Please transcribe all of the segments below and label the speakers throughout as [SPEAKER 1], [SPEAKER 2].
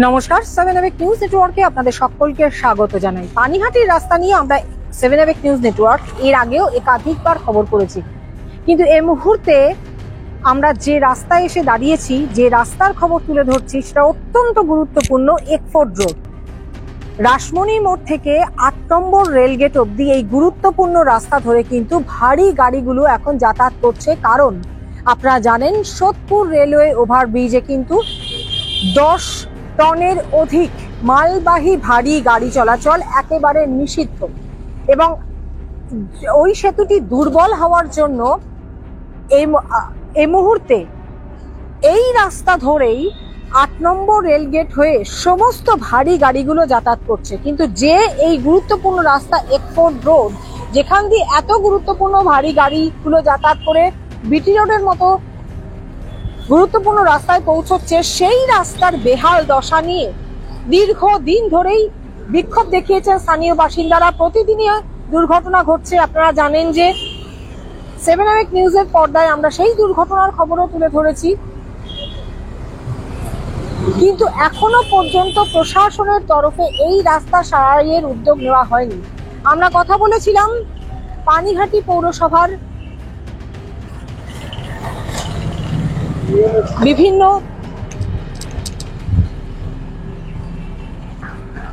[SPEAKER 1] নমস্কার, 7 এভেক নিউজ নেটওয়ার্কে আপনাদের সকলকে স্বাগত জানাই। পানিহাটির রাস্তা নিয়ে আমরা 7 এভেক নিউজ নেটওয়ার্ক এর আগেও একাধিকবার খবর করেছি, কিন্তু এই মুহূর্তে আমরা যে রাস্তায় এসে দাঁড়িয়েছি, যে রাস্তার খবর তুলে ধরছি, সেটা অত্যন্ত গুরুত্বপূর্ণ। একফোর্ড রোড, রাসমণি মোড় থেকে 8 নম্বর রেলগেট অবধি এই গুরুত্বপূর্ণ রাস্তা ধরে কিন্তু ভারী গাড়িগুলো এখন যাতায়াত করছে। কারণ আপনারা জানেন, সোদপুর রেলওয়ে ওভারব্রিজে কিন্তু 10 টনের অধিক মালবাহী ভারী গাড়ি চলাচল একেবারে নিষিদ্ধ, এবং ওই সেতুটি দুর্বল হওয়ার জন্য এই মুহূর্তে এই রাস্তা ধরেই 8 নম্বর রেলগেট হয়ে সমস্ত ভারী গাড়িগুলো যাতায়াত করছে। কিন্তু যে এই গুরুত্বপূর্ণ রাস্তা একফোর্ড রোড, যেখান দিয়ে এত গুরুত্বপূর্ণ ভারী গাড়িগুলো যাতায়াত করে বিটি রোডের মতো গুরুত্বপূর্ণ রাস্তায় পৌঁছচ্ছে, সেই রাস্তার বেহাল দশা নিয়ে দীর্ঘদিন ধরেই বিক্ষোভ দেখিয়েছেন স্থানীয় বাসিন্দারা। প্রতিদিনই দুর্ঘটনা ঘটছে। আপনারা জানেন যে 7 এভেক নিউজের পর্দায় আমরা সেই দুর্ঘটনার খবরও তুলে ধরেছি, কিন্তু এখনো পর্যন্ত প্রশাসনের তরফে এই রাস্তা সারাইয়ের উদ্যোগ নেওয়া হয়নি। আমরা কথা বলেছিলাম পানিহাটি পৌরসভার বিভিন্ন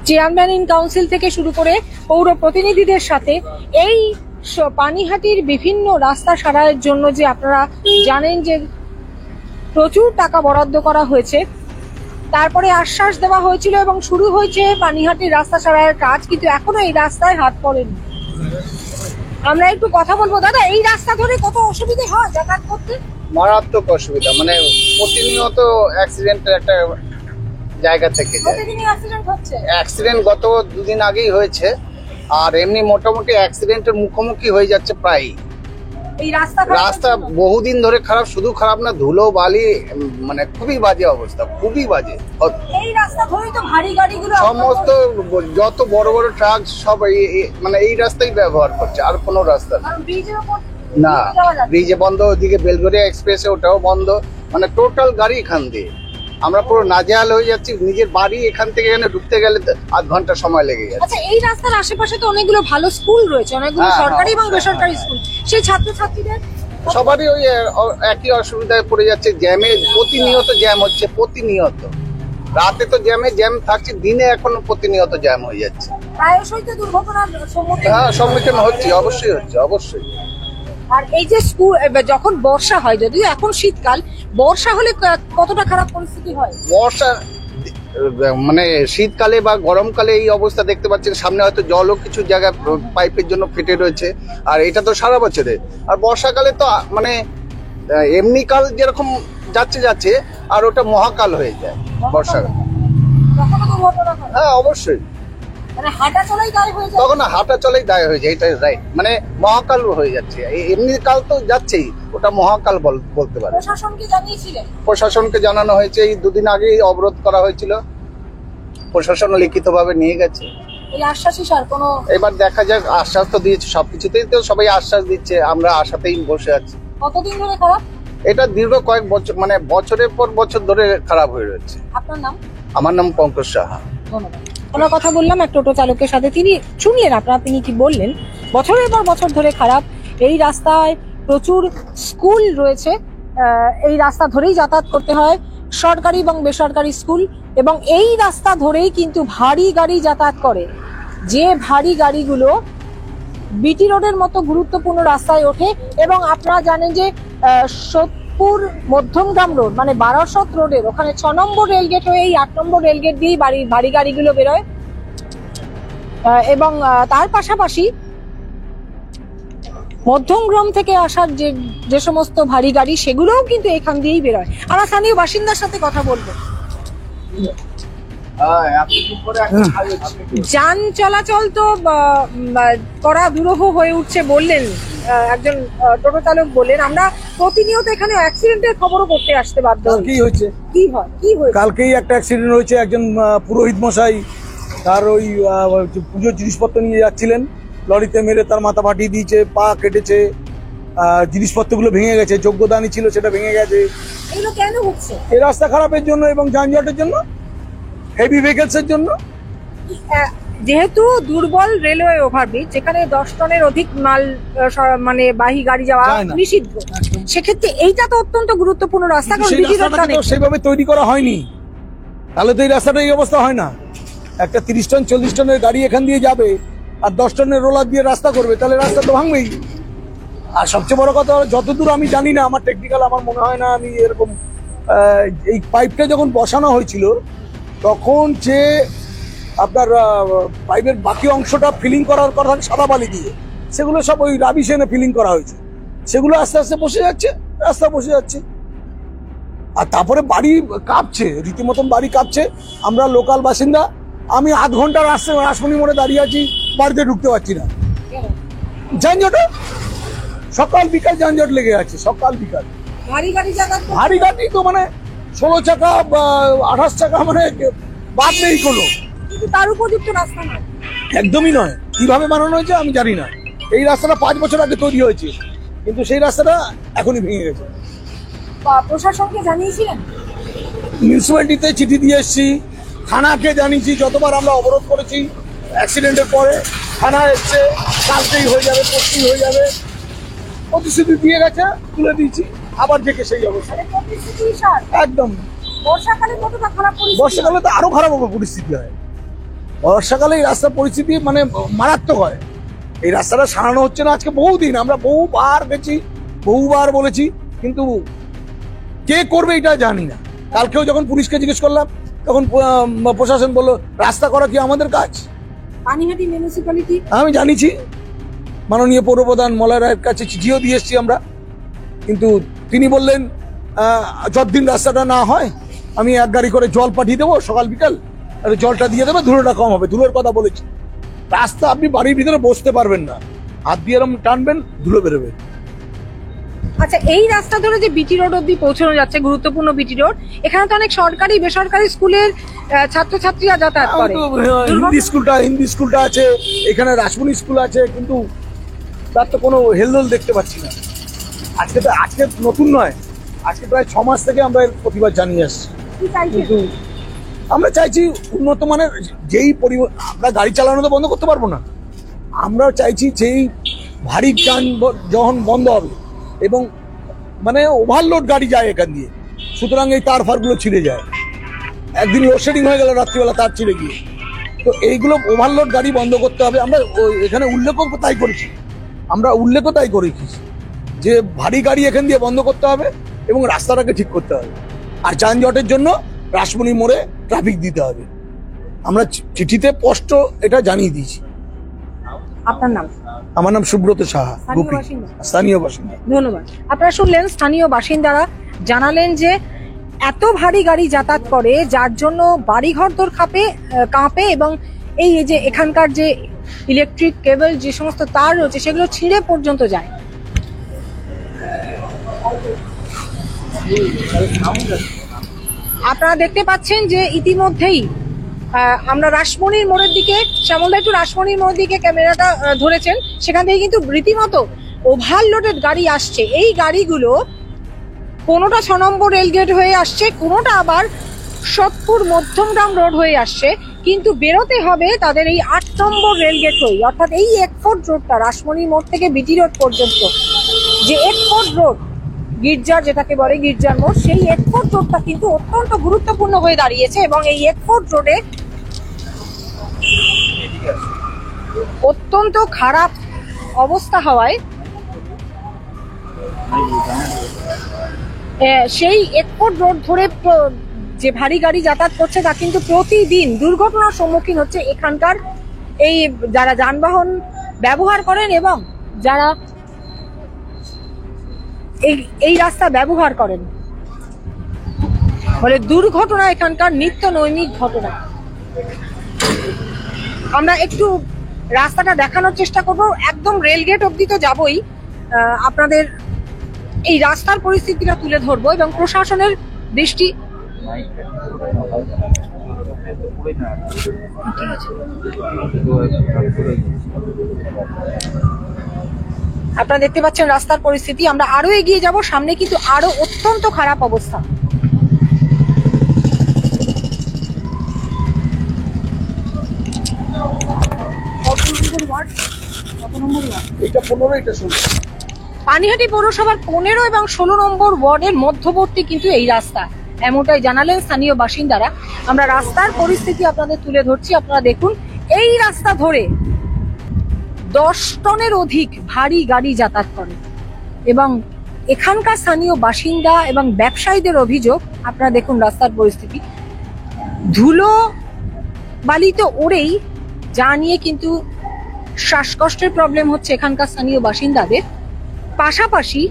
[SPEAKER 1] চেয়ারম্যান ইন কাউন্সিল থেকে শুরু করে পৌর প্রতিনিধিদের সাথে। এই পানিহাটির বিভিন্ন রাস্তা সারাইয়ের জন্য যে আপনারা জানেন যে প্রচুর টাকা বরাদ্দ করা হয়েছে, তারপরে আশ্বাস দেওয়া হয়েছিল এবং শুরু হয়েছে পানিহাটির রাস্তা সারাইয়ের কাজ, কিন্তু এখনো এই রাস্তায় হাত পড়েনি। আমরা একটু কথা বলবো। দাদা, এই রাস্তা ধরে কত অসুবিধা হয় যাতায়াত করতে?
[SPEAKER 2] মারাত্মক অসুবিধা, মানে প্রতিনিয়ত অ্যাক্সিডেন্টের একটা জায়গা থেকে যায়। অ্যাক্সিডেন্ট গত 2 দিন আগেই হয়েছে, আর এমনি মোটামুটি অ্যাক্সিডেন্টের মুখোমুখি হয়ে যাচ্ছে প্রায়।
[SPEAKER 1] এই রাস্তা
[SPEAKER 2] বহুদিন ধরে খারাপ, শুধু খারাপ না, ধুলো বালি, মানে খুবই বাজে অবস্থা, খুবই বাজে।
[SPEAKER 1] এই রাস্তা ধরেই তো ভারী গাড়িগুলো,
[SPEAKER 2] সমস্ত যত বড় বড় ট্রাক সব মানে এই রাস্তাই ব্যবহার করছে, আর কোনো রাস্তা না। ব্রিজে বন্ধ, ওদিকে বেলগড়িয়া এক্সপ্রেসে ওটাও বন্ধ, মানে টোটাল গাড়ি এখান দিয়ে। আমরা পুরো নাজেহাল হয়ে যাচ্ছি। নিজের বাড়ি এখান থেকে এখানে ঢুকতে গেলে 8 ঘন্টা সময় লেগে যাচ্ছে।
[SPEAKER 1] আচ্ছা, এই রাস্তার আশেপাশে তো অনেকগুলো ভালো স্কুল রয়েছে, অনেকগুলো সরকারি এবং বেসরকারি স্কুল। সেই ছাত্রছাত্রীদের
[SPEAKER 2] সবারই ওই একই অসুবিধায় পড়ে যাচ্ছে। জ্যামে প্রতিনিয়ত জ্যাম হচ্ছে, প্রতিনিয়ত। রাতে তো জ্যাম থাকছে, দিনে এখনো প্রতিনিয়ত জ্যাম হয়ে যাচ্ছে।
[SPEAKER 1] প্রায়শই তো দুর্ঘটনার
[SPEAKER 2] সম্মুখীন হচ্ছে, অবশ্যই হচ্ছে, অবশ্যই।
[SPEAKER 1] আর এই যে স্কুল, যখন বর্ষা হয়, যদিও এখন শীতকাল, বর্ষা হলে কতটা খারাপ পরিস্থিতি হয়?
[SPEAKER 2] বর্ষা মানে শীতকালে বা গরমকালে এই অবস্থা দেখতে পাচ্ছেন। সামনে হয়তো জলও কিছু জায়গায় পাইপের জন্য ফেটে রয়েছে, আর এটা তো সারা বছরে। আর বর্ষাকালে তো মানে এমনি কাল যেরকম যাচ্ছে আর ওটা মহাকাল হয়ে যায় বর্ষাকাল। হ্যাঁ, অবশ্যই।
[SPEAKER 1] মানে হাঁটা চলাই দায় হয়ে যায়,
[SPEAKER 2] তখন হাঁটা চলাই দায় হয়ে যায়, এটাই রাইট। মানে মহাকাল হয়ে যাচ্ছে, এমনি কাল তো যাচ্ছেই, ওটা মহাকাল বলতে পারে।
[SPEAKER 1] প্রশাসনকে জানিয়েছিলেন?
[SPEAKER 2] প্রশাসনকে জানানো হয়েছে, এই 2 দিন আগেই অবরোধ করা হয়েছিল, প্রশাসন লিখিতভাবে নিয়ে গেছে।
[SPEAKER 1] এই আশ্বাসই স্যার কোনো,
[SPEAKER 2] এবার দেখা যাক। আশ্বাস তো দিয়েছে, সবকিছুতেই তো সবাই আশ্বাস দিচ্ছে, আমরা আশাতেই বসে আছি।
[SPEAKER 1] কতদিন ধরে খারাপ?
[SPEAKER 2] এটা দীর্ঘ কয়েক বছর, মানে বছরের পর বছর ধরে খারাপ হয়ে রয়েছে।
[SPEAKER 1] আপনার নাম?
[SPEAKER 2] আমার নাম পঙ্কজ সাহা।
[SPEAKER 1] ধন্যবাদ। আমরা কথা বললাম এক টোটো চালকের সাথে, তিনি শুনলেন তিনি কি বললেন। বছরের পর বছর ধরে খারাপ। এই রাস্তায় প্রচুর স্কুল রয়েছে, এই রাস্তা ধরেই যাতায়াত করতে হয়, সরকারি এবং বেসরকারি স্কুল, এবং এই রাস্তা ধরেই কিন্তু ভারী গাড়ি যাতায়াত করে। যে ভারী গাড়িগুলো বিটি রোডের মতো গুরুত্বপূর্ণ রাস্তায় ওঠে, এবং আপনারা জানেন যে সোদপুর মধ্যমগ্রাম রোড, মানে বারাসত রোডের ওখানে 6 নম্বর রেলগেট হয়ে এই 8 নম্বর রেলগেট দিয়েই ভারী গাড়িগুলো বেরোয়। এবং তার পাশাপাশি মধ্যমগ্রাম থেকে আসার যে সমস্ত ভারী গাড়ি, সেগুলোও কিন্তু এখান দিয়েই বেরোয়। আমরা স্থানীয় বাসিন্দার সাথে কথা বলবো। যান চলাচল তো করা দুরূহ হয়ে উঠছে বললেন একজন টোটো চালক। বললেন, আমরা প্রতিনিয়ত এখানে অ্যাক্সিডেন্টের খবরও করতে আসতে বাধ্য হই।
[SPEAKER 3] কি হয়েছে?
[SPEAKER 1] কি হয়েছে?
[SPEAKER 3] কালকেই একটা অ্যাক্সিডেন্ট হয়েছে। একজন পুরোহিত মশাই তার ওই পুজোর জিনিসপত্র নিয়ে যাচ্ছিলেন, লরিতে মেরে তার মাথা ফাটিয়ে দিয়েছে, পা কেটেছে, জিনিসপত্রগুলো ভেঙে গেছে, যোগ্যদানি ছিল সেটা ভেঙে গেছে।
[SPEAKER 1] এগুলো কেন হচ্ছে?
[SPEAKER 3] এই রাস্তা খারাপের জন্য এবং যানজটের জন্য। হেভি ভেহিকলসের জন্য।
[SPEAKER 1] যেহেতু দুর্বল রেলওয়ে ওভারব্রিজ, যেখানে 10 টনের অধিক মাল মানে বাহী গাড়ি যাওয়া
[SPEAKER 3] যায় না।
[SPEAKER 1] নিষিদ্ধ, সেক্ষেত্রে এইটা তো অত্যন্ত গুরুত্বপূর্ণ রাস্তা, কারণ
[SPEAKER 3] সেই
[SPEAKER 1] বিজি রোডটা
[SPEAKER 3] রাস্তাটাকে তো
[SPEAKER 1] নেই।
[SPEAKER 3] সেভাবে তৈরি করা হয়নি, তাহলে তো এই রাস্তাটা এই অবস্থা হয় না। একটা 30 টন 40 টনের গাড়ি এখান দিয়ে যাবে আর 10 টনের রোলার দিয়ে রাস্তা করবে, তাহলে রাস্তা তো ভাঙবেই। আর সবচেয়ে বড় কথা, যতদূর আমি জানি না, আমার টেকনিক্যাল আমার মনে হয় না আমি এরকম এই পাইপটা যখন বসানো হয়েছিল তখন যে আপনার পাইপের বাকি অংশটা ফিলিং করার কথা সাদা বালি দিয়ে, সেগুলো সব ওই রাবিশ এনে ফিলিং করা হয়েছে, সেগুলো আস্তে আস্তে বসে যাচ্ছে, রাস্তা বসে যাচ্ছে। আর তারপরে বাড়ি কাঁপছে, রীতিমতন বাড়ি কাঁপছে। আমরা লোকাল বাসিন্দা, আমি আধ ঘন্টা রাসমণি মোড়ে দাঁড়িয়ে আছি, বাড়িতে ঢুকতে পারছি না। যানজটে সকাল বিকাল যানজট লেগে আছে, সকাল বিকাল।
[SPEAKER 1] ভারী গাড়ি যাতায়াত করছে।
[SPEAKER 3] ভারী গাড়ি তো মানে 16 চাকা বা 28 চাকা মানে বাদ নেই কোনো,
[SPEAKER 1] কিন্তু তার উপযুক্ত রাস্তা নয়,
[SPEAKER 3] একদমই নয়। কিভাবে বানানো হয়েছে আমি জানি না। এই রাস্তাটা 5 বছর আগে তৈরি হয়েছে, কিন্তু সেই রাস্তাটা এখনই ভেঙে গেছে।
[SPEAKER 1] প্রশাসনকে জানিয়েছিলেন?
[SPEAKER 3] মিউনিসিপ্যালিটিতে চিঠি দিয়ে এসেছি, থানাকে জানিয়েছি, যতবার আমরা অবরোধ করেছি অ্যাক্সিডেন্টের পরে থানা এসছে, কালকেই হয়ে যাবে, পরশুই হয়ে যাবে, প্রতিশ্রুতি দিয়ে গেছে, তুলে দিয়েছি, আবার দেখে সেই অবস্থা। একদম
[SPEAKER 1] বর্ষাকালে কতটা খারাপ পরিস্থিতি?
[SPEAKER 3] বর্ষাকালে তো আরো খারাপ হবে পরিস্থিতি হয়। বর্ষাকালে এই রাস্তার পরিস্থিতি মানে মারাত্মক হয়। এই রাস্তাটা সারানো হচ্ছে না আজকে বহুদিন, আমরা বহুবার গেছি, বহুবার বলেছি, কিন্তু কে করবে এটা জানি না। কালকেও যখন পুলিশকে জিজ্ঞেস করলাম তখন প্রশাসন বললো রাস্তা করা কি আমাদের কাজ।
[SPEAKER 1] পানিহাটি মিউনিসিপ্যালিটি
[SPEAKER 3] আমি জানিছি, মাননীয় পৌরপ্রধান মলয় রায়ের কাছে চিঠিও দিয়ে এসেছি আমরা, কিন্তু তিনি বললেন যতদিন রাস্তাটা না হয় আমি এক গাড়ি করে জল পাঠিয়ে দেবো সকাল বিকাল, আর জলটা দিয়ে দেবে, ধুলোটা কম হবে। ধুলোর কথা বলেছি, রাস্তা আপনি বাড়ির ভিতরে বসতে পারবেন না, হাত দিয়ে এরকম টানবেন ধুলো বেরোবে।
[SPEAKER 1] আচ্ছা, এই রাস্তা ধরে যে বিটি রোড অব্দি পৌঁছানো যাচ্ছে, গুরুত্বপূর্ণ বিটি রোড, এখানে তো অনেক সরকারি বেসরকারি স্কুলের ছাত্রছাত্রীরা যাতায়াত করে।
[SPEAKER 3] হিন্দি স্কুলটা আছে এখানে, রাসমণি স্কুল আছে, কিন্তু তার তো কোনো হেলদোল দেখতে পাচ্ছি না। আজকে নতুন নয়, আজকে প্রায় 6 মাস থেকে আমরা এর প্রতিবাদ জানিয়ে আসছি। কিন্তু আমরা চাইছি উন্নত মানের যেই আমরা গাড়ি চালানো তো বন্ধ করতে পারবো না, আমরা চাইছি যেই ভারী যানবাহন বন্ধ হবে এবং মানে ওভারলোড গাড়ি যায় এখান দিয়ে, সুতরাং এই তার ফারগুলো ছিঁড়ে যায়। একদিন লোডশেডিং হয়ে গেল রাত্রিবেলা, তার ছিঁড়ে গিয়ে, তো এইগুলো ওভারলোড গাড়ি বন্ধ করতে হবে। আমরা এখানে উল্লেখও তাই করেছি, যে ভারী গাড়ি এখান দিয়ে বন্ধ করতে হবে এবং রাস্তাটাকে ঠিক করতে হবে। আর যানজটের জন্য রাসমণি মোড়ে ট্রাফিক দিতে হবে। আমরা চিঠিতে স্পষ্ট এটা জানিয়ে দিয়েছি।
[SPEAKER 1] আপনার নাম?
[SPEAKER 3] আমার নাম সুব্রত সাহা, গোপী, স্থানীয় বাসিন্দা।
[SPEAKER 1] ধন্যবাদ। আপনারা শুনলেন স্থানীয় বাসিন্দারা জানালেন যে এত ভারী গাড়ি যাতায়াত করে, যার জন্য বাড়িঘর দর কাঁপে এবং এই যে এখানকার যে ইলেকট্রিক কেবল, যে সমস্ত তার রয়েছে, সেগুলো ছিঁড়ে পর্যন্ত যায়। আপনারা দেখতে পাচ্ছেন যে ইতিমধ্যেই আমরা রাসমণির মোড়ের দিকে, শ্যামলদা একটু রাসমণির মোড়ের দিকে ক্যামেরাটা ধরেছেন, সেখান থেকে কিন্তু রীতিমতো ওভারলোডেড গাড়ি আসছে। এই গাড়িগুলো কোনোটা 6 নম্বর রেলগেট হয়ে আসছে, কোনোটা আবার সোদপুর মধ্যমগ্রাম রোড হয়ে আসছে, কিন্তু বেরোতে হবে তাদের এই 8 নম্বর রেলগেট হয়ে, অর্থাৎ এই একফোর্ট রোডটা রাসমণি মোড় থেকে বিটি রোড পর্যন্ত যে একফোর্ট রোড, গির্জার যেটাকে বলে গির্জার মোড়, সেই একফোর্ট রোডটা কিন্তু অত্যন্ত গুরুত্বপূর্ণ হয়ে দাঁড়িয়েছে এবং এই একফোর্ট রোডে অত্যন্ত খারাপ অবস্থা হওয়ায় সেই একফোর্ট রোড ধরে যে ভারী গাড়ি যাতায়াত করছে তা কিন্তু প্রতিদিন দুর্ঘটনার সম্মুখীন হচ্ছে এখানকার এই যারা যানবাহন ব্যবহার করেন এবং যারা এই রাস্তা ব্যবহার করেন। ফলে দুর্ঘটনা এখানকার নিত্য নৈমিক ঘটনা। আমরা একটু রাস্তাটা দেখানোর চেষ্টা করব, একদম রেলগেট অবধি তো যাবই, আপনাদের এই রাস্তার পরিস্থিতিটা তুলে ধরবো এবং প্রশাসনের দৃষ্টি। আপনারা দেখতে পাচ্ছেন রাস্তার পরিস্থিতি। আমরা আরো এগিয়ে যাব, সামনে কিন্তু আরো অত্যন্ত খারাপ অবস্থা। ওয়ার্ড? কত নম্বর ওয়ার্ড?
[SPEAKER 3] এটা 15, এটা 16।
[SPEAKER 1] পানিহাটি পৌরসভার 15 এবং 16 নম্বর ওয়ার্ডের মধ্যবর্তী কিন্তু এই রাস্তা, এমনটাই জানালেন স্থানীয় বাসিন্দারা। আমরা রাস্তার পরিস্থিতি আপনাদের তুলে ধরছি, আপনারা দেখুন। এই রাস্তা ধরে 10 টনের অধিক ভারী গাড়ি যাতায়াত করে এবং এখানকার স্থানীয় বাসিন্দা এবং ব্যবসায়ীদের অভিযোগ, আপনারা দেখুন রাস্তার পরিস্থিতি। ধুলো বালিতে ওড়েই, যা নিয়ে কিন্তু শ্বাসকষ্টের প্রবলেম হচ্ছে এখানকার স্থানীয় বাসিন্দাদের। পাশাপাশি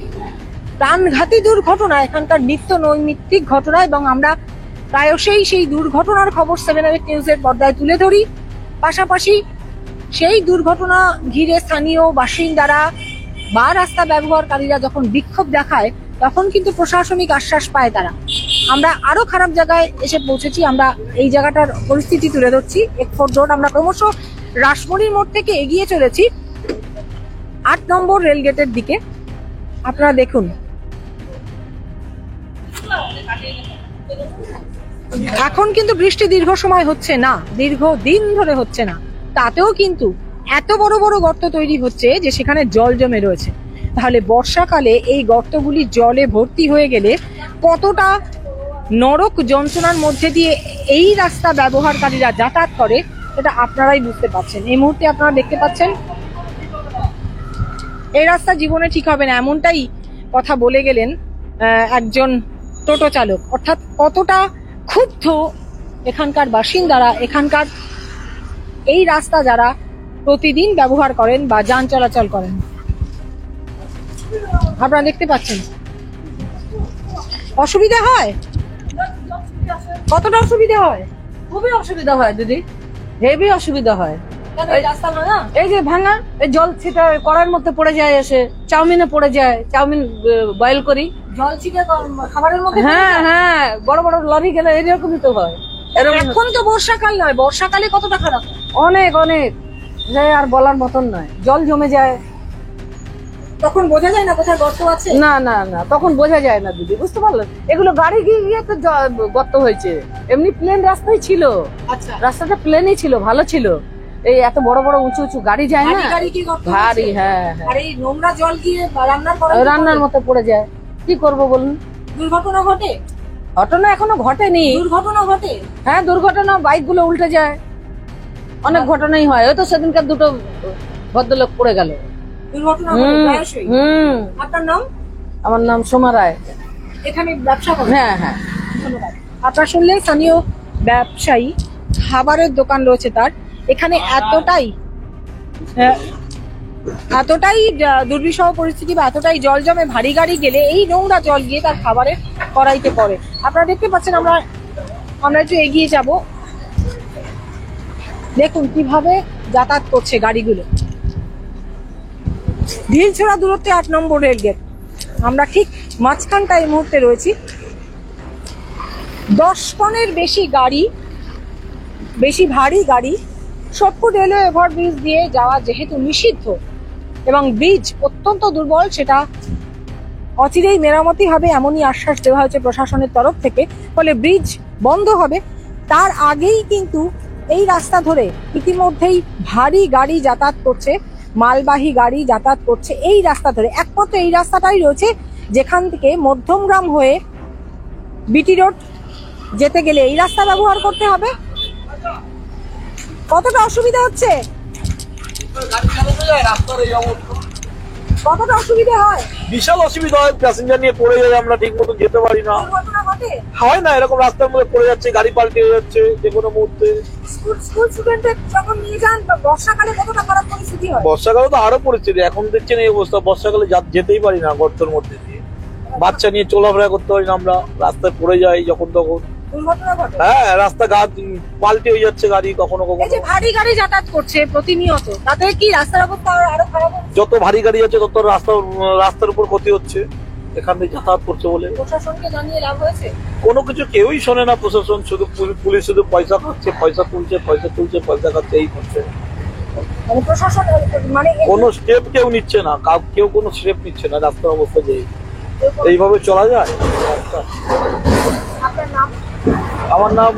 [SPEAKER 1] প্রাণঘাতী দুর্ঘটনা এখানকার নিত্য নৈমিত্তিক ঘটনা এবং আমরা প্রায়শই সেই দুর্ঘটনার খবর 7 আওয়ার নিউজের পর্দায় তুলে ধরি। পাশাপাশি সেই দুর্ঘটনা ঘিরে স্থানীয় বাসিন্দারা বা রাস্তা ব্যবহারকারীরা যখন বিক্ষোভ দেখায় তখন কিন্তু প্রশাসনিক আশ্বাস পায় তারা। আমরা আরো খারাপ জায়গায় এসে পৌঁছেছি, আমরা এই জায়গাটার পরিস্থিতি তুলে ধরছি। এক্সপোর্ট রোড, আমরা ক্রমশ রাসমণির মোড় থেকে এগিয়ে চলেছি 8 নম্বর রেলগেটের দিকে। আপনারা দেখুন, এখন কিন্তু বৃষ্টি দীর্ঘ সময় হচ্ছে না, দীর্ঘ দিন ধরে হচ্ছে না, তাতেও কিন্তু এত বড় বড় গর্ত তৈরি হচ্ছে যে সেখানে জল জমে রয়েছে। তাহলে বর্ষাকালে এই গর্তগুলি জলে ভর্তি হয়ে গেলে কতটা নরক যন্ত্রণার মধ্যে দিয়ে এই রাস্তা ব্যবহারকারীরা যাতায়াত করে সেটা আপনারাই বুঝতে পারছেন। এই মুহূর্তে আপনারা দেখতে পাচ্ছেন এই রাস্তা জীবনে ঠিক হবে না, এমনটাই কথা বলে গেলেন একজন টোটো চালক। অর্থাৎ কতটা ক্ষুব্ধ এখানকার বাসিন্দারা, এখানকার এই রাস্তা যারা প্রতিদিন ব্যবহার করেন বা যান চলাচল করেন। আপনারা দেখতে পাচ্ছেন অসুবিধা হয়, কতটা অসুবিধা হয়?
[SPEAKER 4] খুবই অসুবিধা হয় দিদি, হেভি অসুবিধা হয়। এই যে ভাঙা, এই জল ছিটা কড়াইয়ের মধ্যে পড়ে যায়, এসে চাউমিনে পড়ে যায়, চাউমিন বয়েল করি,
[SPEAKER 1] জল ছিটে খাবারের মধ্যে।
[SPEAKER 4] হ্যাঁ হ্যাঁ, বড় বড় লরি গেলে এরকমই তো হয়।
[SPEAKER 1] এখন তো বর্ষাকাল নয়, বর্ষাকালে কতটা খারাপ হয়?
[SPEAKER 4] অনেক অনেক, যে আর বলার মতন নয়, জল জমে যায়,
[SPEAKER 1] তখন বোঝা যায় না কোথায় গর্ত আছে।
[SPEAKER 4] না না না, তখন বোঝা যায় না দিদি, বুঝতে পারলেন? এগুলো গাড়ি গিয়ে গিয়ে তো গর্ত হয়েছে, এমনি প্লেন রাস্তাই ছিল,
[SPEAKER 1] আচ্ছা,
[SPEAKER 4] রাস্তাটা প্লেনই ছিল, ভালো ছিল। এই এত বড় বড় উঁচু উঁচু গাড়ি যায় না,
[SPEAKER 1] গাড়ি কি গর্ত
[SPEAKER 4] ভারী।
[SPEAKER 1] হয়েছে?
[SPEAKER 4] হ্যাঁ
[SPEAKER 1] আর এই নোংরা জল গিয়ে
[SPEAKER 4] রান্নার মতো পড়ে যায়, কি করব বলুন?
[SPEAKER 1] দুর্ঘটনা ঘটে?
[SPEAKER 4] ঘটনা এখনো ঘটেনি।
[SPEAKER 1] দুর্ঘটনা ঘটে?
[SPEAKER 4] হ্যাঁ দুর্ঘটনা, বাইক গুলো উল্টে যায়, অনেক ঘটনাই হয়। ওই তো সেদিনকার দুটো ভদ্রলোক পড়ে গেল।
[SPEAKER 1] দুর্ঘটনা ঘটে প্রায়শই। আপনার নাম?
[SPEAKER 4] আমার নাম সোমা রায়,
[SPEAKER 1] এখানে ব্যবসা করেন?
[SPEAKER 4] হ্যাঁ হ্যাঁ।
[SPEAKER 1] ধন্যবাদ। আপনারা শুনলেন স্থানীয় ব্যবসায়ী, খাবারের দোকান রয়েছে তার। এখানে এতটাই দুর্বিষহ পরিস্থিতি বা এতটাই জল জমে, ভারী গাড়ি গেলে এই নোংরা জল গিয়ে তার খাবারের কড়াইতে পড়ে। আপনারা দেখতে পাচ্ছেন, আমরা একটু এগিয়ে যাব, দেখুন কিভাবে যাতায়াত করছে গাড়িগুলো। ঢিলছোড়া দূরত্বে 8 নম্বর রেলগেট, আমরা ঠিক মাঝখানটা এই মুহূর্তে রয়েছি। 10 টনের বেশি গাড়ি, বেশি ভারী গাড়ি সোদপুর রেলওয়ে ওভারব্রিজ দিয়ে যাওয়া যেহেতু নিষিদ্ধ এবং ব্রিজ অত্যন্ত দুর্বল, সেটা অচিরেই মেরামতি হবে এমনই আশ্বাস দেওয়া হয়েছে প্রশাসনের তরফ থেকে। ফলে ব্রিজ বন্ধ হবে, তার আগেই কিন্তু এই রাস্তা ধরে ইতিমধ্যেই ভারী গাড়ি যাতায়াত করছে, মালবাহী গাড়ি যাতায়াত করছে এই রাস্তা ধরে। একমাত্র এই রাস্তাটাই রয়েছে যেখান থেকে মধ্যমগ্রাম হয়ে বিটি রোড যেতে গেলে এই রাস্তা ব্যবহার করতে হবে। কতটা অসুবিধা হচ্ছে, কতটা অসুবিধা হয়?
[SPEAKER 5] বিশাল অসুবিধা হয়, প্যাসেঞ্জার নিয়ে পড়ে যাই, আমরা ঠিক মতো যেতে পারি না।
[SPEAKER 1] দুর্ঘটনা ঘটে?
[SPEAKER 5] হয় না, এরকম রাস্তার মধ্যে পড়ে যাচ্ছে, গাড়ি পাল্টে যাচ্ছে যে কোনো মুহূর্তে।
[SPEAKER 1] স্কুল স্টুডেন্টদের যখন নিয়ে যান বর্ষাকালে কতটা খারাপ পরিস্থিতি হয়?
[SPEAKER 5] বর্ষাকালে তো আরো পরিস্থিতি, এখন দেখছেন এই অবস্থা, বর্ষাকালে যেতেই পারি না গর্তের মধ্যে দিয়ে, বাচ্চা নিয়ে চলাফেরা করতে পারি না আমরা, রাস্তায় পড়ে যাই যখন তখন।
[SPEAKER 1] দুর্ঘটনা ঘটে?
[SPEAKER 5] হ্যাঁ, রাস্তা পাল্টে হয়ে যাচ্ছে গাড়ি কখনো
[SPEAKER 1] এই
[SPEAKER 5] কখনো।
[SPEAKER 1] যে ভারী গাড়ি যাতায়াত করছে প্রতিনিয়ত, তাতে কি রাস্তার অবস্থা আরো খারাপ হচ্ছে?
[SPEAKER 5] যত ভারী গাড়ি আছে তত রাস্তার উপর ক্ষতি হচ্ছে, এখান থেকে যাতায়াত করছে বলে।
[SPEAKER 1] প্রশাসনকে জানিয়ে লাভ হয়েছে?
[SPEAKER 5] কোনো কিছু কেউই শোনে না প্রশাসন, শুধু পুলিশ শুধু পয়সা খাচ্ছে, পয়সা তুলছে, পয়সা খাচ্ছে, এই করছে।
[SPEAKER 1] মানে প্রশাসন মানে
[SPEAKER 5] কোনো স্টেপ কেউ নিচ্ছে না, কেউ কোনো স্টেপ নিচ্ছে না রাস্তার অবস্থা যে এইভাবে চলা যায়।
[SPEAKER 1] আপনার নাম?
[SPEAKER 5] আমার নাম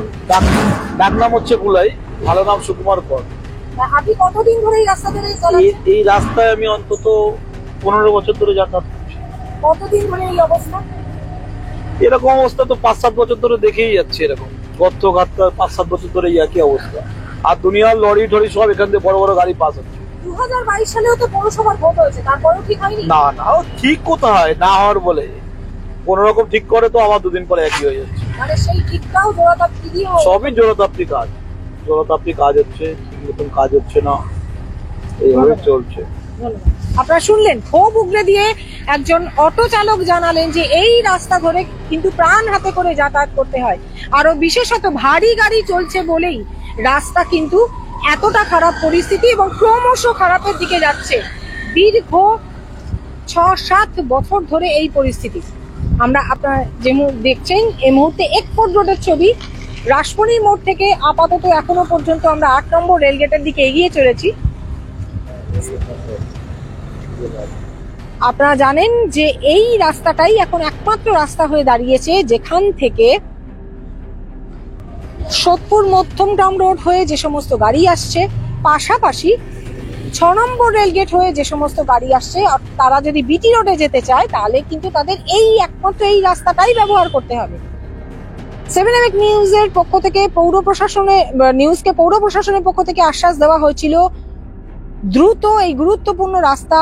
[SPEAKER 5] ডাক নাম হচ্ছে বুলাই, ভালো নাম সুকুমার কর।
[SPEAKER 1] আপনি কতদিন ধরে এই রাস্তা ধরে
[SPEAKER 5] এই রাস্তায় আমি অন্তত 15 বছর ধরে যাতায়াত করছি।
[SPEAKER 1] কতদিন ধরে এই অবস্থা?
[SPEAKER 5] এরকম অবস্থা তো 5-7 বছর ধরে দেখেই যাচ্ছে, এরকম গর্ত গাত্তা 5-7 বছর ধরে একই অবস্থা। আর দুনিয়ার লরি টরি সব এখান থেকে বড় বড় গাড়ি পাস হচ্ছে।
[SPEAKER 1] 2022 সালেও তো পৌরসভার ভোট হয়েছে, তারপরেও ঠিক হয়নি।
[SPEAKER 5] না না, ও ঠিক কোথায় না হওয়ার বলে কোন রকম ঠিক করে তো আবার দুদিন পরে একই হয়ে যাচ্ছে।
[SPEAKER 1] মানে সেই ঠিকটাও জোড়াতাপ্তি দিয়ে
[SPEAKER 5] সবই জোড়াতাপ্তি কাজ, জোড়াতাপ্তি কাজ হচ্ছে, ঠিক মতন কাজ হচ্ছে না, এইভাবে চলছে।
[SPEAKER 1] আপনারা শুনলেন, ক্ষোভ উগরে দিয়ে একজন অটো চালক জানালেন যে এই রাস্তা ধরে কিন্তু প্রাণ হাতে করে যাতায়াত করতে হয়, আরো বিশেষত ভারী গাড়ি চলছে বলেই রাস্তা কিন্তু এতটা খারাপ পরিস্থিতি এবং ক্রমশ খারাপের দিকে যাচ্ছে। দীর্ঘ 6-7 বছর ধরে এই পরিস্থিতি। আমরা আপনারা যে দেখছেন এই মুহূর্তে এক্সপোর্ট রোডের ছবি, রাসমণির মোড় থেকে আপাতত এখনো পর্যন্ত আমরা 8 নম্বর রেলগেটের দিকে এগিয়ে চলেছি। আপনারা জানেন যে এই রাস্তাটাই এখন একমাত্র রাস্তা হয়ে দাঁড়িয়েছে যেখান থেকে সোদপুর মধ্যমগ্রাম রোড হয়ে যে সমস্ত গাড়ি আসছে, পাশাপাশি 6 নম্বর রেলগেট হয়ে যে সমস্ত গাড়ি আসছে, তারা যদি বিটি রোডে যেতে চায় তাহলে কিন্তু তাদের এই একমাত্র এই রাস্তাটাই ব্যবহার করতে হবে। 7 এর নিউজের পক্ষ থেকে পৌর প্রশাসনের পক্ষ থেকে আশ্বাস দেওয়া হয়েছিল দ্রুত এই গুরুত্বপূর্ণ রাস্তা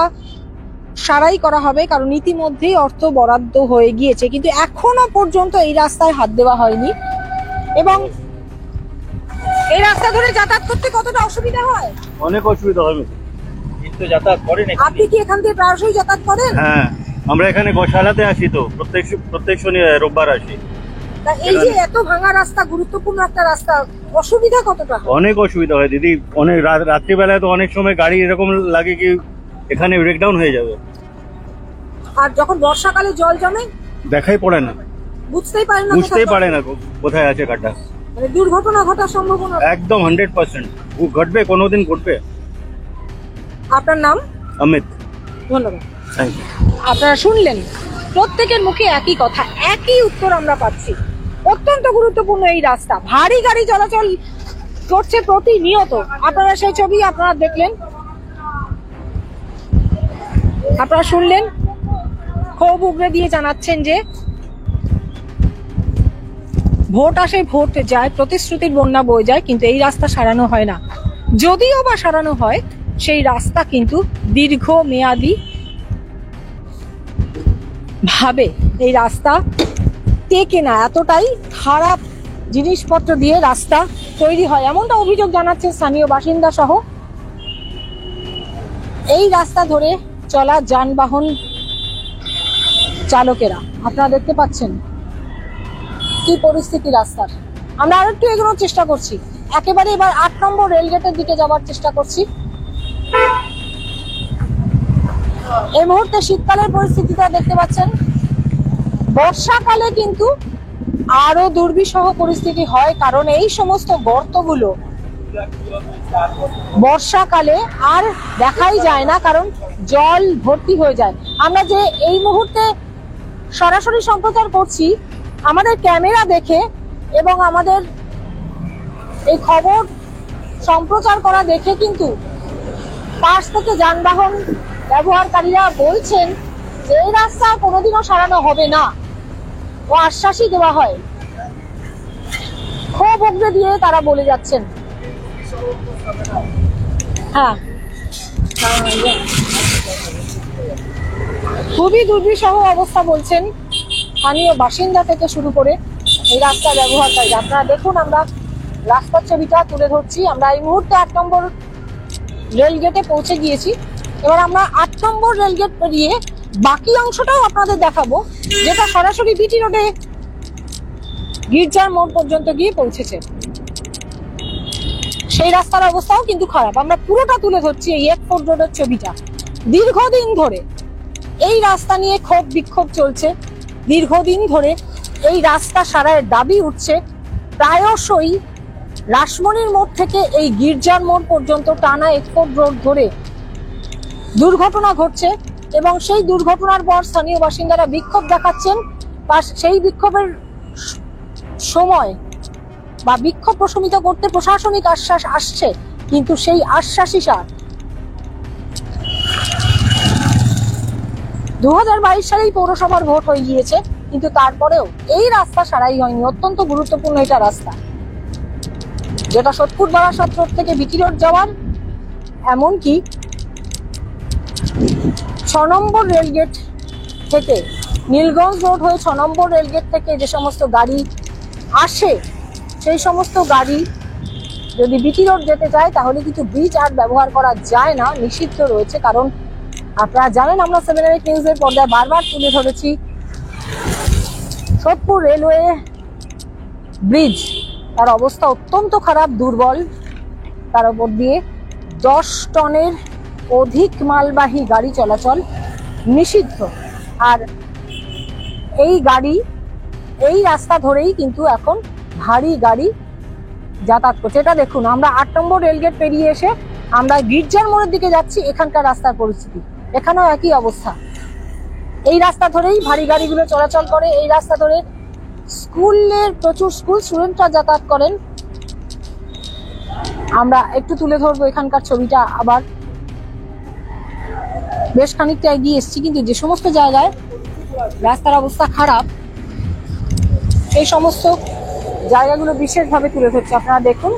[SPEAKER 1] সারাই করা হবে, কারণ ইতিমধ্যেই অর্থ বরাদ্দ হয়ে গিয়েছে, কিন্তু এখনো পর্যন্ত এই রাস্তায় হাত দেওয়া হয়নি। এবং এই রাস্তা ধরে যাতায়াত করতে কতটা অসুবিধা হয়?
[SPEAKER 6] অনেক অসুবিধা হয়।
[SPEAKER 5] কিন্তু যাতায়াত করেন
[SPEAKER 1] আপনি কি এখান থেকে প্রায়শই যাতায়াত করেন?
[SPEAKER 6] হ্যাঁ, আমরা এখানে গোশালাতে আসি, তো প্রত্যেক শনি রোববার আসি।
[SPEAKER 1] তা এই যে এত ভাঙা রাস্তা, গুরুত্বপূর্ণ একটা রাস্তা, অসুবিধা কতটা হয়?
[SPEAKER 6] অনেক অসুবিধা হয় দিদি, অনেক রাত্রিবেলায় তো অনেক সময় গাড়ি এরকম লাগে কি এখানে ব্রেকডাউন হয়ে যাবে।
[SPEAKER 1] আর যখন বর্ষাকালে জল জমে
[SPEAKER 6] দেখাই পড়ে না,
[SPEAKER 1] বুঝতেই পারে না,
[SPEAKER 6] বুঝতেই পারে না কোথায় আছে গাড্ডা।
[SPEAKER 1] মানে দুর্ঘটনা ঘটার সম্ভাবনা
[SPEAKER 6] একদম 100% ঘটবে, কোনোদিন ঘটবে।
[SPEAKER 1] আপনার নাম?
[SPEAKER 6] অমিত।
[SPEAKER 1] ধন্যবাদ।
[SPEAKER 6] Thank you.
[SPEAKER 1] আপনারা শুনলেন, প্রত্যেকের মুখে একই কথা, একই উত্তর আমরা পাচ্ছি। অত্যন্ত গুরুত্বপূর্ণ এই রাস্তা, ভারী গাড়ি চলাচল করছে প্রতিনিয়ত। আপনারা সেই ছবি আপনারা দেখলেন, আপনারা শুনলেন, ক্ষোভ উগরে দিয়ে জানাচ্ছেন যে ভোট আসে ভোট যায়, প্রতিশ্রুতির বন্যা বয়ে যায়, কিন্তু এই রাস্তা সারানো হয় না। যদিও বা সারানো হয়, সেই রাস্তা কিন্তু দীর্ঘমেয়াদী ভাবে এই রাস্তা টেকে না, এতটাই খারাপ জিনিসপত্র দিয়ে রাস্তা তৈরি হয়, এমনটা অভিযোগ জানাচ্ছেন স্থানীয় বাসিন্দা সহ এই রাস্তা ধরে চলা যানবাহন চালকেরা। আপনারা দেখতে পাচ্ছেন কি পরিস্থিতি রাস্তার। আমরা আরো একটু এগোনোর চেষ্টা করছি, একেবারে এবার 8 নম্বর রেলগেটের দিকে যাওয়ার চেষ্টা করছি। এই মুহূর্তে শীতকালের পরিস্থিতিটা দেখতে পাচ্ছেন, বর্ষাকালে কিন্তু আরো দুর্বিষহ পরিস্থিতি হয়, কারণ এই সমস্ত গর্তগুলো বর্ষাকালে আর দেখাই যায় না, কারণ জল ভর্তি হয়ে যায়। আমরা যে এই মুহূর্তে সরাসরি সম্প্রচার করছি, আমাদের ক্যামেরা দেখে এবং আমাদের এই খবর সম্প্রচার করা দেখে কিন্তু পাশ থেকে যানবাহন ব্যবহারকারীরা বলছেন যে এই রাস্তা কোনোদিনও সারানো হবে না, ও আশ্বাসই দেওয়া হয়। ক্ষোভ উগরে দিয়ে তারা বলে যাচ্ছেন। হ্যাঁ, খুবই দুর্বিষহ অবস্থা বলছেন স্থানীয় বাসিন্দা থেকে শুরু করে এই রাস্তা ব্যবহারকারী। আপনারা দেখুন, আমরা রাস্তার ছবিটা তুলে ধরছি। আমরা এই মুহূর্তে 8 নম্বর রেলগেটে পৌঁছে গিয়েছি। এবার আমরা 8 নম্বর রেলগেট পেরিয়ে বাকি অংশটাও আপনাদের দেখাবো, যেটা সরাসরি বিটি রোডে গির্জার মোড় পর্যন্ত গিয়ে পৌঁছেছে। সেই রাস্তার অবস্থাও কিন্তু খারাপ। আমরা পুরোটা তুলে ধরছি এই এক্সপোর্ট রোডের ছবিটা। দীর্ঘদিন ধরে এই রাস্তা নিয়ে ক্ষোভ বিক্ষোভ চলছে, দীর্ঘদিন ধরে এই রাস্তা সারাইয়ের দাবি উঠছে। প্রায়শই রাসমণির মোড় থেকে এই গির্জার মোড় পর্যন্ত টানা এক্সপোর্ট রোড ধরে দুর্ঘটনা ঘটছে এবং সেই দুর্ঘটনার পর স্থানীয় বাসিন্দারা বিক্ষোভ দেখাচ্ছেন। সেই বিক্ষোভের সময় বা বিক্ষোভ প্রশমিত করতে প্রশাসনিক আশ্বাস আসছে, কিন্তু সেই আশ্বাসী সার 2022 সালেই পৌরসভার ভোট হয়ে গিয়েছে, কিন্তু তারপরেও এই রাস্তা সারাই হয়নি। অত্যন্ত গুরুত্বপূর্ণ এটা রাস্তা, যেটা সোদপুর বারাসাত রোড থেকে বিটি রোড যাওয়ার, এমনকি 6 নম্বর রেলগেট থেকে নীলগঞ্জ রোড হয়ে 6 নম্বর রেলগেট থেকে যে সমস্ত গাড়ি আসে, সেই সমস্ত গাড়ি যদি বিটি রোড যেতে চায় তাহলে কিন্তু ব্রিজ আর ব্যবহার করা যায় না, নিষিদ্ধ রয়েছে। কারণ আপনারা জানেন, আমরা 7 নিউজের পর্দায় বারবার তুলে ধরেছি, সোদপুর রেলওয়ে ব্রিজ তার অবস্থা অত্যন্ত খারাপ, দুর্বল। তার উপর দিয়ে 10 টনের অধিক মালবাহী গাড়ি চলাচল নিষিদ্ধ। আর এই রাস্তা ধরেই কিন্তু এখন ভারী গাড়ি যাতায়াত করছে। এটা দেখুন, আমরা 8 নম্বর রেলগেট পেরিয়ে এসে আমরা গির্জার মোড়ের দিকে যাচ্ছি। এখানকার রাস্তার পরিস্থিতি এখানেও একই অবস্থা। এই রাস্তা ধরেই ভারী গাড়িগুলো চলাচল করে, এই রাস্তা ধরে স্কুলের প্রচুর স্কুল স্টুডেন্টরা যাতায়াত করেন। আমরা একটু তুলে ধরবো এখানকার ছবিটা আবার। বেশ খানিকটা এগিয়ে এসেছি, কিন্তু যে সমস্ত জায়গায় রাস্তার অবস্থা খারাপ সেই সমস্ত জায়গাগুলো বিশেষভাবে তুলে ধরছে। আপনারা দেখুন,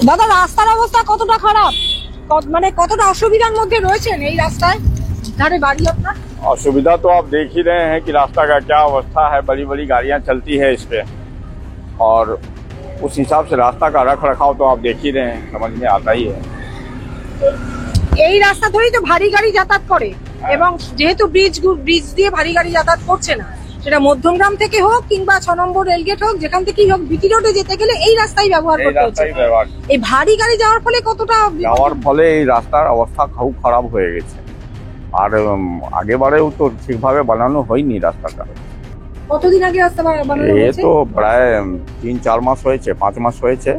[SPEAKER 1] দাদা রাস্তার অবস্থা কতটা খারাপ, মানে কতটা অসুবিধার মধ্যে রয়েছেন এই রাস্তায় ধারে বাড়ি আপনার?
[SPEAKER 7] असुविधा तो आप देख ही रहे हैं कि रास्ता का क्या अवस्था है। बड़ी बड़ी गाड़ियां चलती है इस पे, और उस हिसाब से रास्ता का रख रखाव तो आप देख ही रहे हैं, समझ में आता ही है।
[SPEAKER 1] এই রাস্তা ধরেই তো ভারী গাড়ি যাতায়াত করে, এবং যেহেতু ব্রিজ দিয়ে ভারী গাড়ি যাতায়াত করছে না, সেটা মধ্যমগ্রাম থেকে হোক কিংবা 6 নম্বর রেলগেট হোক, যেখান থেকেই হোক, বিটি রোডে যেতে গেলে এই রাস্তাই ব্যবহার
[SPEAKER 7] এই
[SPEAKER 1] করতে হচ্ছে।
[SPEAKER 7] রাস্তাই ব্যবহার
[SPEAKER 1] এই ভারী গাড়ি যাওয়ার ফলে কতটা
[SPEAKER 7] যাওয়ার ফলে এই রাস্তার অবস্থা খুব খারাপ হয়ে গেছে। আর আগেবারেও তো ঠিকভাবে বানানো হয়নি রাস্তাটা।
[SPEAKER 1] কতদিন আগে রাস্তা বানানো
[SPEAKER 7] এ
[SPEAKER 1] হয়েছে?
[SPEAKER 7] তো প্রায় 3-4 মাস হয়েছে, 5 মাস হয়েছে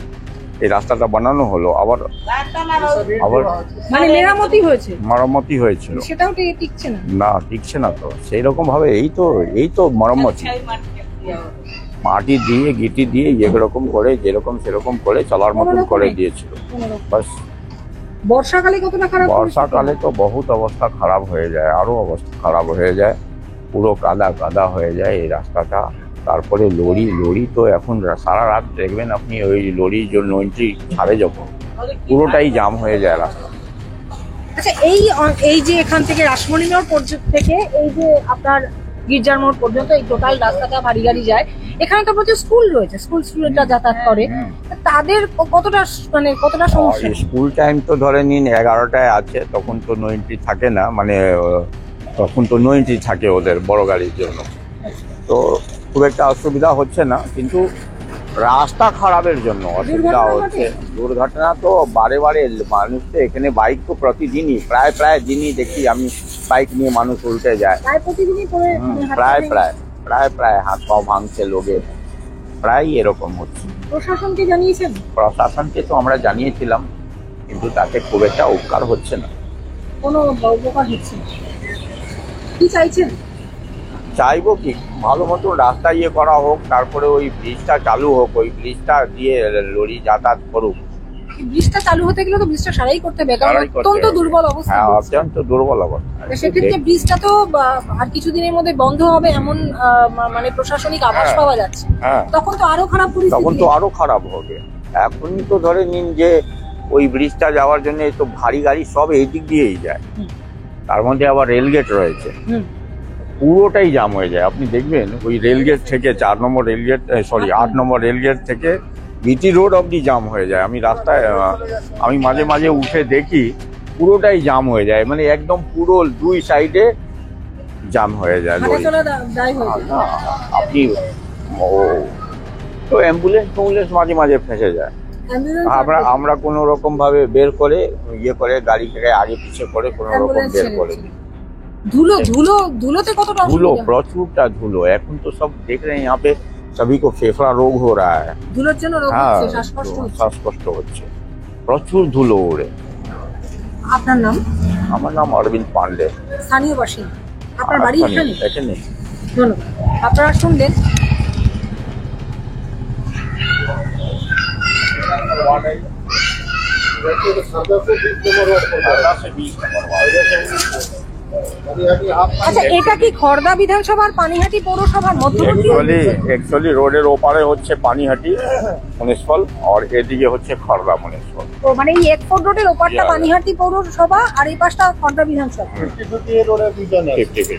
[SPEAKER 7] এই রাস্তাটা বানানো হলো। আবার
[SPEAKER 1] মানে মেরামতি হয়েছে,
[SPEAKER 7] মেরামতি হয়েছিল,
[SPEAKER 1] সেটাও টিকছে না।
[SPEAKER 7] না টিকছে না তো সেই রকম ভাবে। এই তো মেরামতি, মাটি দিয়ে গিটি দিয়ে এরকম করে যেরকম সেরকম করে চলার মতন করে দিয়েছিল। বাস
[SPEAKER 1] বর্ষাকালে কতটা খারাপ?
[SPEAKER 7] বর্ষাকালে তো বহুত অবস্থা খারাপ হয়ে যায়, আরো অবস্থা খারাপ হয়ে যায়, পুরো কাদা কাদা হয়ে যায় এই রাস্তাটা। তারপরে লরি তো এখন সারা রাত দেখবেন আপনি, ওই লরির জন্য ছাড়ে যখন পুরোটাই জাম হয়ে যায় রাস্তা।
[SPEAKER 1] আচ্ছা, এই যে এখান থেকে রাসমণি মোড় পর্যন্ত থেকে এই যে আপনার গির্জার মোড় পর্যন্ত এই টোটাল রাস্তাটা ভারী গাড়ি যায়। এখানে তো প্রচুর স্কুল রয়েছে, স্কুল স্টুডেন্টরা যাতায়াত করে, তাদের কতটা সমস্যা?
[SPEAKER 7] স্কুল টাইম তো ধরে নিন 11টায় আছে, তখন তো নো এন্ট্রি থাকে না, মানে তখন তো নো এন্ট্রি থাকে ওদের বড় গাড়ির জন্য, তো খুব একটা অসুবিধা হচ্ছে না। কিন্তু রাস্তা খারাপের জন্য অসুবিধা হচ্ছে। দুর্ঘটনা তো বারে বারে, মানুষ তো এখানে বাইক তো প্রতিদিনই প্রায় দিনই দেখি আমি বাইক নিয়ে মানুষ উল্টে যায়, প্রায় হাত পা ভাঙছে লোকের, প্রায় এরকম হচ্ছে।
[SPEAKER 1] প্রশাসনকে জানিয়েছেন?
[SPEAKER 7] প্রশাসনকে তো আমরা জানিয়েছিলাম, কিন্তু তাতে খুব একটা উপকার হচ্ছে না,
[SPEAKER 1] কোনো উপকার হচ্ছে না। কি চাইছেন?
[SPEAKER 7] চাইবো কি, ভালো মতো রাস্তা করা হোক, তারপরে ওই ব্রিজটা চালু হোক, ওই ব্রিজটা দিয়ে লরি যাতায়াত করুক।
[SPEAKER 1] ব্রিজটা চালু হতে গেলে তো ব্রিজটা সারাই করতে হবে, কারণ অত্যন্ত দুর্বল অবস্থা।
[SPEAKER 7] হ্যাঁ, অত্যন্ত দুর্বল অবস্থা।
[SPEAKER 1] সেক্ষেত্রে ব্রিজটা তো আর কিছুদিনের মধ্যে বন্ধ হবে এমন মানে প্রশাসনিক আভাস পাওয়া যাচ্ছে। তখন তো আরো খারাপ পরিস্থিতি,
[SPEAKER 7] তখন তো আরো খারাপ হবে। এখনই তো ধরে নিন যে ওই ব্রিজটা যাওয়ার জন্য তো ভারী গাড়ি সব এই দিক দিয়েই যায়, তার মধ্যে আবার রেলগেট রয়েছে, পুরোটাই জাম হয়ে যায়। আপনি দেখবেন ওই রেলগেট থেকে 8 নম্বর রেলগেট থেকে বিটি রোড অব্দি জাম হয়ে যায়। আমি মাঝে মাঝে উঠে দেখি পুরোটাই জাম হয়ে যায়, মানে একদম পুরো 2 সাইডে জাম হয়ে যায়। আপনি তো অ্যাম্বুলেন্স মাঝে মাঝে ফেঁসে যায়। আমরা কোনো রকম ভাবে বের করে করে গাড়ি থেকে আগে পিছিয়ে করে কোনো রকম বের করে দিই।
[SPEAKER 1] ধুলোতে কতটা
[SPEAKER 7] धूलो, प्रचुरটা धूलो। এখন তো সব देख रहे हैं यहाँ पे सभी को फेफड़ा रोग हो रहा है।
[SPEAKER 1] ধুলোর জন্য রোগ হচ্ছে, শ্বাসকষ্ট হচ্ছে,
[SPEAKER 7] শ্বাসকষ্ট হচ্ছে, প্রচুর ধুলো ওড়ে।
[SPEAKER 1] আপনার নাম?
[SPEAKER 7] আমার নাম অরবিন্দ পান্ডে।
[SPEAKER 1] স্থানীয় বাসিন্দা, আপনার বাড়ি এখানে?
[SPEAKER 7] এখানে।
[SPEAKER 1] ধন্যবাদ। আপনারা শুনলেন আচ্ছা, এটা কি খড়দা বিধানসভার পানিহাটি পৌরসভার মধ্যবর্তী?
[SPEAKER 7] एक्चुअली রোডের ওপারে হচ্ছে পানিহাটি মিউনিসিপাল আর এদিকে হচ্ছে খড়দা মিউনিসিপাল।
[SPEAKER 1] তো মানে এই এক্সপোর্ট রোডের ওপারটা পানিহাটি পৌরসভা আর এই পাশটা খড়দা বিধানসভা।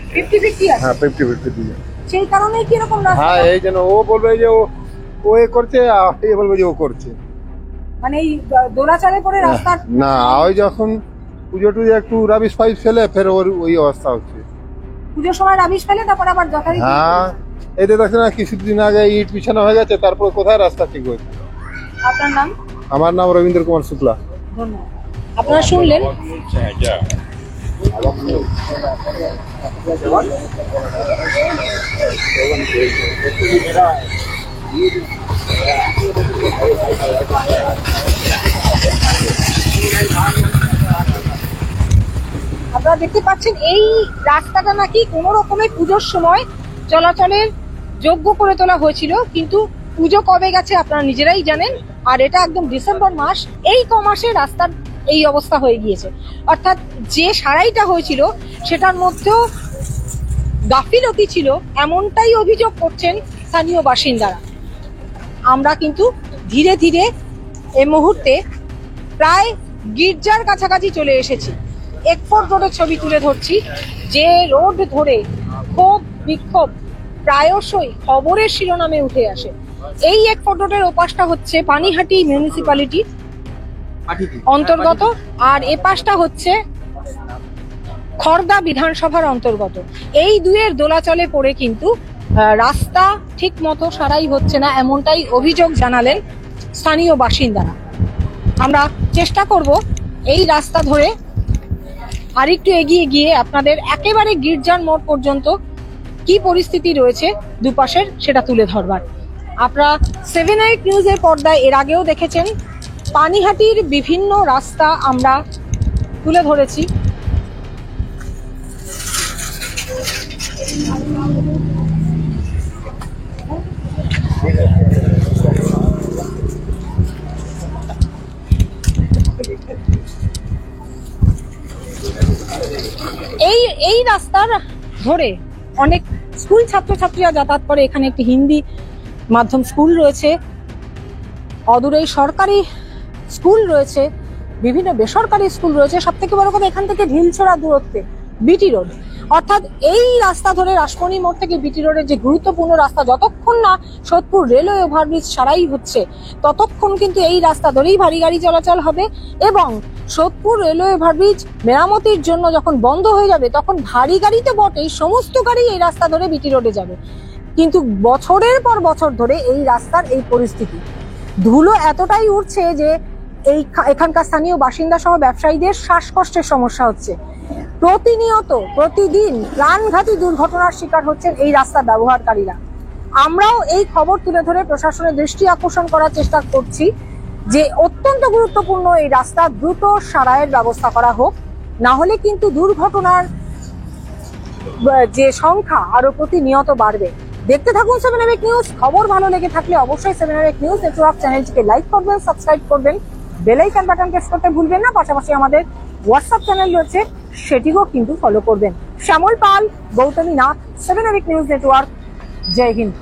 [SPEAKER 1] 50-50 আছে।
[SPEAKER 8] হ্যাঁ 50-50 দিয়ে।
[SPEAKER 1] সেই কারণেই কি এরকম রাস্তা?
[SPEAKER 8] হ্যাঁ এই জন্য ও বলবে যে ও এ করছে, এ বলবে যে ও করছে।
[SPEAKER 1] মানে এই দোলাচালে পরে রাস্তা
[SPEAKER 8] না, ওই যখন পুজো টুজো একটু রাবিশ ফাইভ ফেলে ফের ওর ওই অবস্থা হচ্ছে।
[SPEAKER 1] পুজোর সময় রাবিশ ফেলে তারপর আবার যথারীতি।
[SPEAKER 8] হ্যাঁ এই দেখছেন না কিছুদিন আগে ইট বিছানো হয়ে গেছে, তারপর কোথায় রাস্তা ঠিক হয়েছে।
[SPEAKER 1] আপনার নাম?
[SPEAKER 8] আমার নাম রবীন্দ্র কুমার শুক্লা।
[SPEAKER 1] ধন্যবাদ। আপনারা শুনলেন আপনারা দেখতে পাচ্ছেন এই রাস্তাটা নাকি কোনো রকমে পুজোর সময় চলাচলের যোগ্য করে তোলা হয়েছিল, কিন্তু পুজো কবে গেছে আপনারা নিজেরাই জানেন। আর এটা একদম ডিসেম্বর মাস, এই কমাসে রাস্তার এই অবস্থা হয়ে গিয়েছে। অর্থাৎ যে সারাইটা হয়েছিল সেটার মধ্যেও গাফিলতি ছিল, এমনটাই অভিযোগ করছেন স্থানীয় বাসিন্দারা। আমরা কিন্তু ধীরে ধীরে এই মুহূর্তে প্রায় গির্জার কাছাকাছি চলে এসেছি। এক্সপোর্ট রোডের ছবি তুলে ধরছি, যে রোড ধরে ক্ষোভ বিক্ষোভ প্রায়শই খবরের শিরোনামে উঠে আসে। এই এক্সপোর্ট রোডের ওপাশটা হচ্ছে পানিহাটি মিউনিসিপ্যালিটি অন্তর্গত, আর এ পাশটা হচ্ছে খড়দা বিধানসভার অন্তর্গত। এই দুয়ের দোলাচলে পড়ে কিন্তু রাস্তা ঠিক মতো সারাই হচ্ছে না, এমনটাই অভিযোগ জানালেন স্থানীয় বাসিন্দারা। আমরা চেষ্টা করব এই রাস্তা ধরে আরেকটু এগিয়ে গিয়ে আপনাদের একেবারে গির্জার মোড় পর্যন্ত কি পরিস্থিতি রয়েছে দুপাশের সেটা তুলে ধরবার। আপনারা 7/8 নিউজের পর্দায় এর আগেও দেখেছেন, পানিহাটির বিভিন্ন রাস্তা আমরা তুলে ধরেছি। এই রাস্তার ধরে অনেক স্কুল ছাত্রছাত্রীরা যাতায়াত করে। এখানে একটি হিন্দি মাধ্যম স্কুল রয়েছে, অদূরে সরকারি স্কুল রয়েছে, বিভিন্ন বেসরকারি স্কুল রয়েছে। সব থেকে বড় কথা, এখান থেকে ঢিলছড়া দূরত্বে বিটি রোড। অর্থাৎ এই রাস্তা ধরে রাসমণি মোড় থেকে বিটি রোডের যে গুরুত্বপূর্ণ রাস্তা, যতক্ষণ না সোদপুর রেলওয়ে ওভারব্রিজ সারাই হচ্ছে ততক্ষণ কিন্তু এই রাস্তা ধরেই ভারী গাড়ি চলাচল হবে। এবং সোদপুর রেলওয়ে ওভারব্রিজ মেরামতির জন্য যখন বন্ধ হয়ে যাবে তখন ভারী গাড়ি তো বটেই, সমস্ত গাড়ি এই রাস্তা ধরে বিটি রোডে যাবে। কিন্তু বছরের পর বছর ধরে এই রাস্তার এই পরিস্থিতি, ধুলো এতটাই উঠছে যে এখানকার স্থানীয় বাসিন্দা সহ ব্যবসায়ীদের শ্বাসকষ্টের সমস্যা হচ্ছে। প্রতিনিয়ত প্রতিদিন প্রাণঘাতী দুর্ঘটনার শিকার হচ্ছেন এই রাস্তা ব্যবহারকারীরা। আমরাও এই খবর তুলে ধরে প্রশাসনের দৃষ্টি আকর্ষণ করার চেষ্টা করছি যে অত্যন্ত গুরুত্বপূর্ণ এই রাস্তা দ্রুত সারাইয়ের ব্যবস্থা করা হোক, না হলে কিন্তু দুর্ঘটনার যে সংখ্যা আরো প্রতিনিয়ত বাড়বে। দেখতে থাকুন 7/8 নিউজ। খবর ভালো লেগে থাকলে অবশ্যই 7/8 নিউজ নেটওয়ার্ক চ্যানেলটিকে লাইক করবেন, সাবস্ক্রাইব করবেন, বেল আইকন বাটন প্রেস করতে ভুলবেন না। পাশাপাশি আমাদের হোয়াটসঅ্যাপ চ্যানেল রয়েছে, সেটিও কিন্তু ফলো করবেন। শ্যামল পাল, গৌতমী নাথ, 7/8 নিউজ নেটওয়ার্ক। জয় হিন্দ।